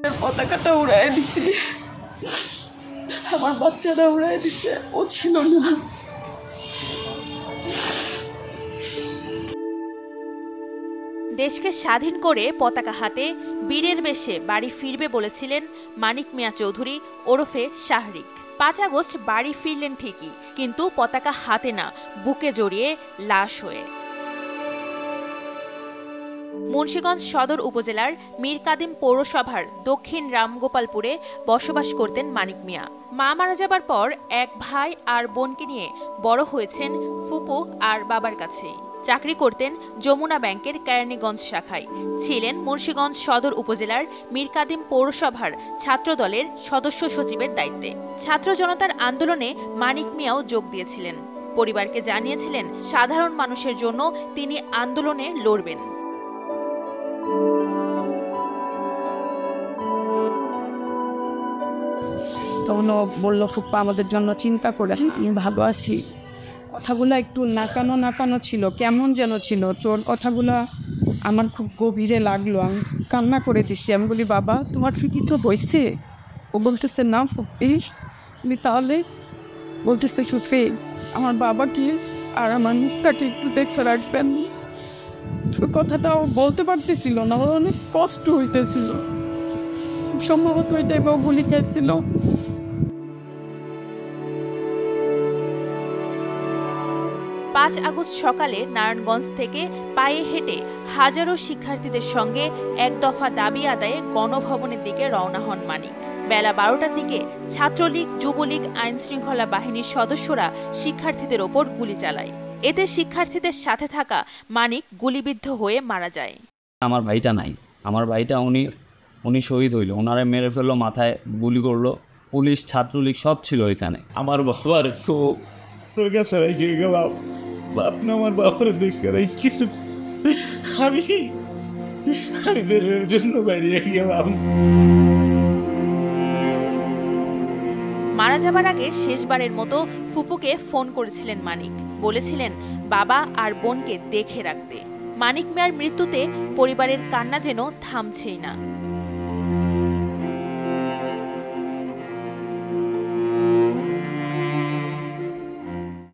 আমাদের পতাকাটা উড়ায় দিছে, আমার বাচ্চাটা উড়ায় দিছে, ও ছিল না। দেশকে স্বাধীন করে পতাকা হাতে বীরের বেশে বাড়ি ফিরবে বলেছিলেন মানিক মিয়া চৌধুরী ওরফে শাহরিক। ৫ আগস্ট বাড়ি ফিরলেন ঠিকই, কিন্তু পতাকা হাতে না, বুকে জড়িয়ে লাশ হয়ে। মুন্সিগঞ্জ সদর উপজেলার মীরকাদিম পৌরসভার দক্ষিণ রামগোপালপুরে বসবাস করতেন মানিক মিয়া। মা মারা যাবার পর এক ভাই আর বোনকে নিয়ে বড় হয়েছেন ফুপু আর বাবার কাছেই। চাকরি করতেন যমুনা ব্যাংকের কেরানীগঞ্জ শাখায়। ছিলেন মুন্সিগঞ্জ সদর উপজেলার মীরকাদিম পৌরসভার ছাত্রদলের সদস্য সচিবের দায়িত্বে। ছাত্র জনতার আন্দোলনে মানিক মিয়াও যোগ দিয়েছিলেন। পরিবারকে জানিয়েছিলেন সাধারণ মানুষের জন্য তিনি আন্দোলনে লড়বেন। তখন ও বললো, ফুপ্পা আমাদের জন্য চিন্তা করে, আমি ভালো আছি। কথাগুলো একটু নাচানো ছিল, কেমন যেন ছিল। তোর কথাগুলো আমার খুব গভীরে লাগলো, আমি কান্না করে দিচ্ছি। আমি বলি, বাবা তোমার ফিকি তো বইছে? ও বলতেছে, না ফুপ্পি। তাহলে বলতেছে, ফুপ্পি আমার বাবাকে আর আমার মুখটাকে একটু দেখতে রাখবেন। কথাটা ও বলতে পারতেছিল না, ওর অনেক কষ্ট হইতেছিল, সম্ভবত ওই টাইপেও গুলি খেয়েছিল। ৫ আগস্ট সকালে নারায়ণগঞ্জ থেকে পায়ে হেঁটে হাজারো শিক্ষার্থীদের সঙ্গে এক দফা দাবি আদায়ে গণভবনের দিকে রওনা হন মানিক। বেলা ১২টার দিকে ছাত্রলীগ, যুবলীগ, আইনশৃঙ্খলা বাহিনীর সদস্যরা শিক্ষার্থীদের ওপর গুলি চালায়। এতে শিক্ষার্থীদের সাথে থাকা মানিক গুলিবিদ্ধ হয়ে মারা যায়। আমার ভাইটা নাই, আমার ভাইটা উনি শহীদ হইল, ওনারে মেরে ফেললো, মাথায় গুলি করলো। পুলিশ, ছাত্রলীগ সব ছিল এখানে। আমার বাবার তো তোর কাছে রেখে গেলাম, আপনি আমার বাবার দেখে কিছু আমি দেশের জন্য বেরিয়ে গেলাম। মারা যাবার আগে শেষবারের মতো ফুপুকে ফোন করেছিলেন মানিক। বলেছিলেন বাবা আর বোনকে দেখে রাখতে। মানিক মিয়ার মৃত্যুতে পরিবারের কান্না যেন থামছেই না।